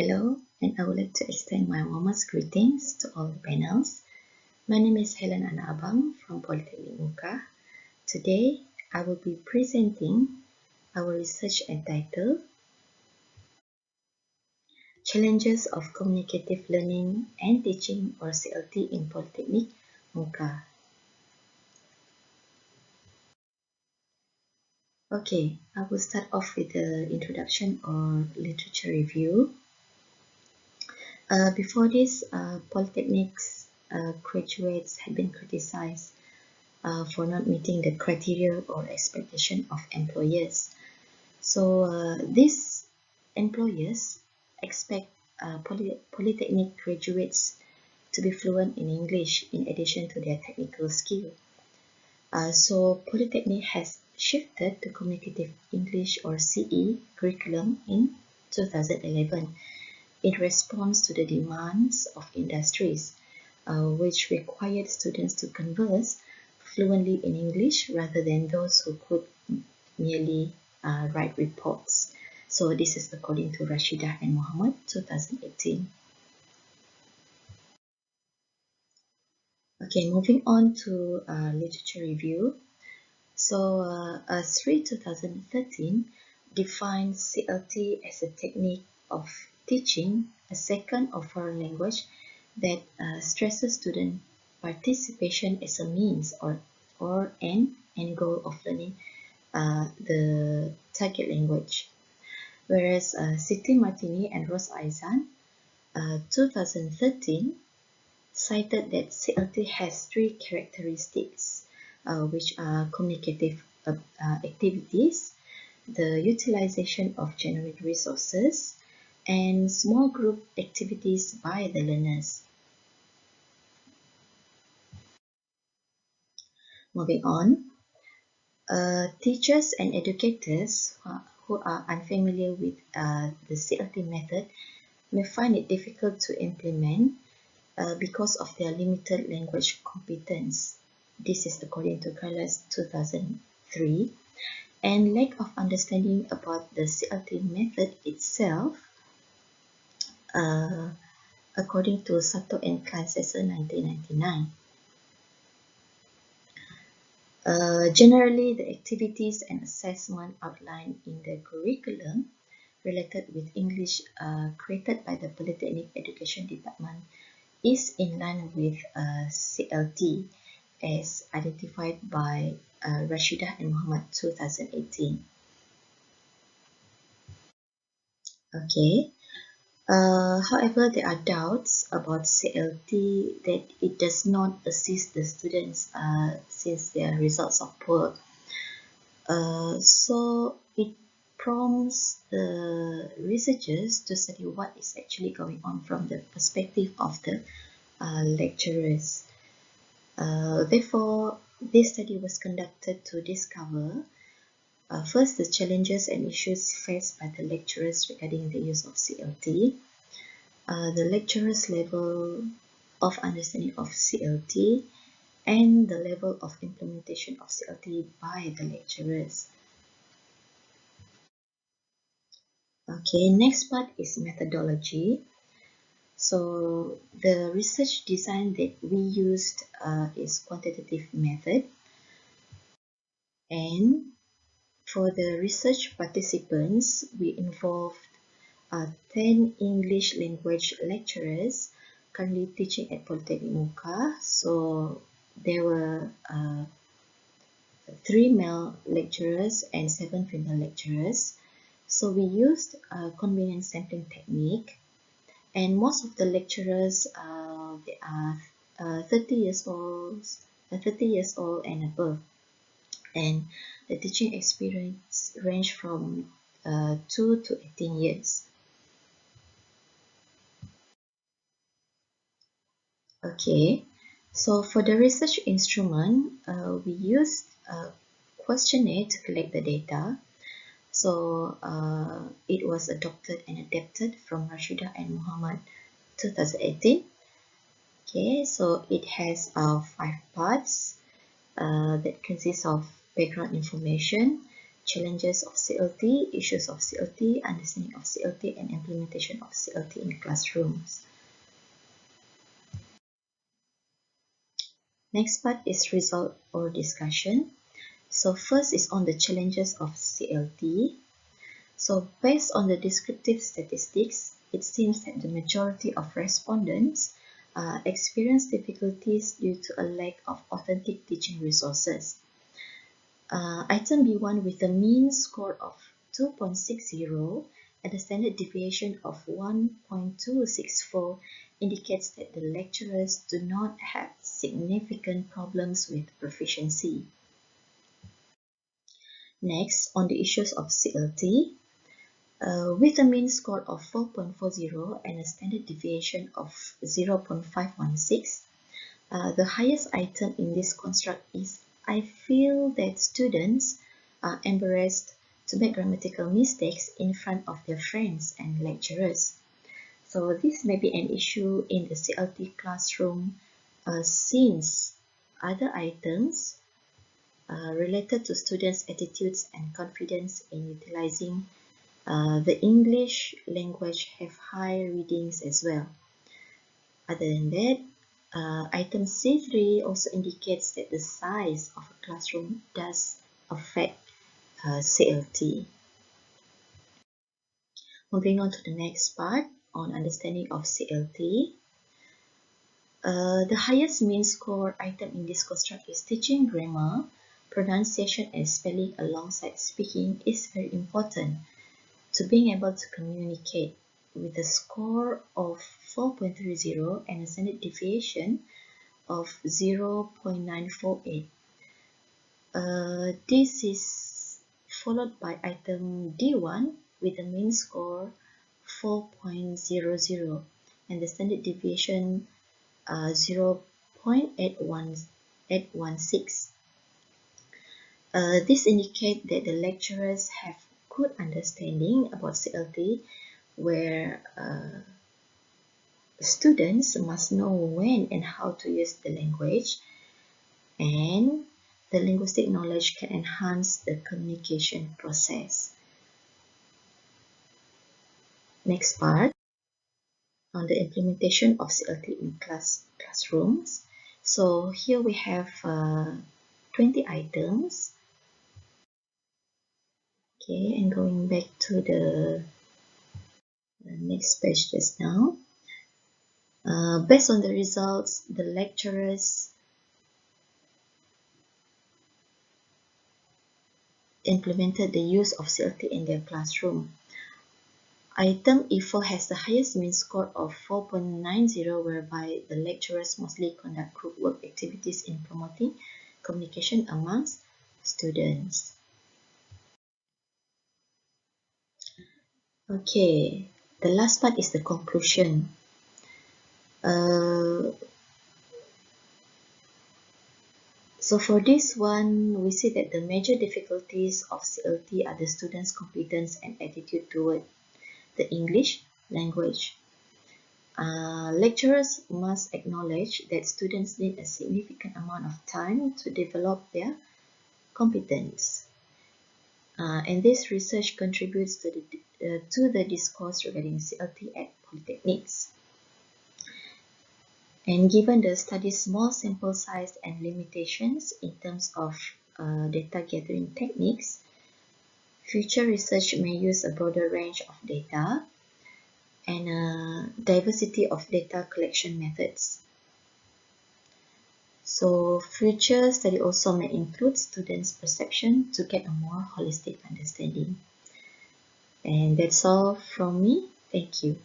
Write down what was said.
Hello, and I would like to extend my warmest greetings to all the panels. My name is Helen Ana Abang from Politeknik Mukah. Today, I will be presenting our research entitled Challenges of Communicative Learning and Teaching or CLT in Politeknik Mukah. Okay, I will start off with the introduction or literature review. Before this, polytechnics graduates have been criticized for not meeting the criteria or expectation of employers. So these employers expect polytechnic graduates to be fluent in English in addition to their technical skill. So Polytechnic has shifted to Communicative English or CE curriculum in 2011 in response to the demands of industries, which required students to converse fluently in English rather than those who could merely write reports. So this is according to Rashidah and Muhammad 2018. Okay, moving on to literature review. So SRI 2013 defines CLT as a technique of teaching a second or foreign language that stresses student participation as a means or an end goal of learning the target language. Whereas Siti Martini and Rose Aizan 2013 cited that CLT has three characteristics, which are communicative activities, the utilization of generic resources, and small group activities by the learners. Moving on, teachers and educators who are unfamiliar with the CLT method may find it difficult to implement because of their limited language competence. This is according to Carlos 2003, and lack of understanding about the CLT method itself, according to Sato and Kansesa 1999. Generally, the activities and assessment outlined in the curriculum related with English created by the Polytechnic Education Department is in line with CLT as identified by Rashidah and Muhammad 2018. Okay. However, there are doubts about CLT that it does not assist the students since their results are poor. So it prompts the researchers to study what is actually going on from the perspective of the lecturers. Therefore, this study was conducted to discover first the challenges and issues faced by the lecturers regarding the use of CLT, the lecturers' level of understanding of CLT, and the level of implementation of CLT by the lecturers. Okay, next part is methodology. So the research design that we used is quantitative method, and for the research participants, we involved 10 English language lecturers currently teaching at Politeknik Mukah. So there were 3 male lecturers and 7 female lecturers. So we used a convenient sampling technique, and most of the lecturers they are 30 years old and above, and the teaching experience range from 2 to 18 years. Okay, so for the research instrument, we used a questionnaire to collect the data. So it was adopted and adapted from Rashidah and Muhammad 2018. Okay, so it has 5 parts that consists of background information, challenges of CLT, issues of CLT, understanding of CLT, and implementation of CLT in classrooms. Next part is result or discussion. So first is on the challenges of CLT. So based on the descriptive statistics, it seems that the majority of respondents experience difficulties due to a lack of authentic teaching resources. Item B1 with a mean score of 2.60 and a standard deviation of 1.264 indicates that the lecturers do not have significant problems with proficiency. Next, on the issues of CLT, with a mean score of 4.40 and a standard deviation of 0.516, the highest item in this construct is I feel that students are embarrassed to make grammatical mistakes in front of their friends and lecturers. So this may be an issue in the CLT classroom since other items related to students' attitudes and confidence in utilizing the English language have high readings as well. Other than that, item C3 also indicates that the size of a classroom does affect CLT. Moving on to the next part on understanding of CLT. The highest mean score item in this construct is teaching grammar, pronunciation and spelling alongside speaking is very important to being able to communicate. With a score of 4.30 and a standard deviation of 0.948. This is followed by item D1 with a mean score 4.00 and the standard deviation 0.816. This indicates that the lecturers have good understanding about CLT, where students must know when and how to use the language, and the linguistic knowledge can enhance the communication process. Next part on the implementation of CLT in classrooms. So here we have 20 items. Okay, and going back to the next page just now. Based on the results, the lecturers implemented the use of CLT in their classroom. Item E4 has the highest mean score of 4.90, whereby the lecturers mostly conduct group work activities in promoting communication amongst students. Okay, the last part is the conclusion. So for this one, we see that the major difficulties of CLT are the students' competence and attitude toward the English language. Lecturers must acknowledge that students need a significant amount of time to develop their competence. And this research contributes to the discourse regarding CLT at polytechnics. And given the study's small sample size and limitations in terms of data gathering techniques, future research may use a broader range of data and a diversity of data collection methods. So future study also may include students' perception to get a more holistic understanding. And that's all from me. Thank you.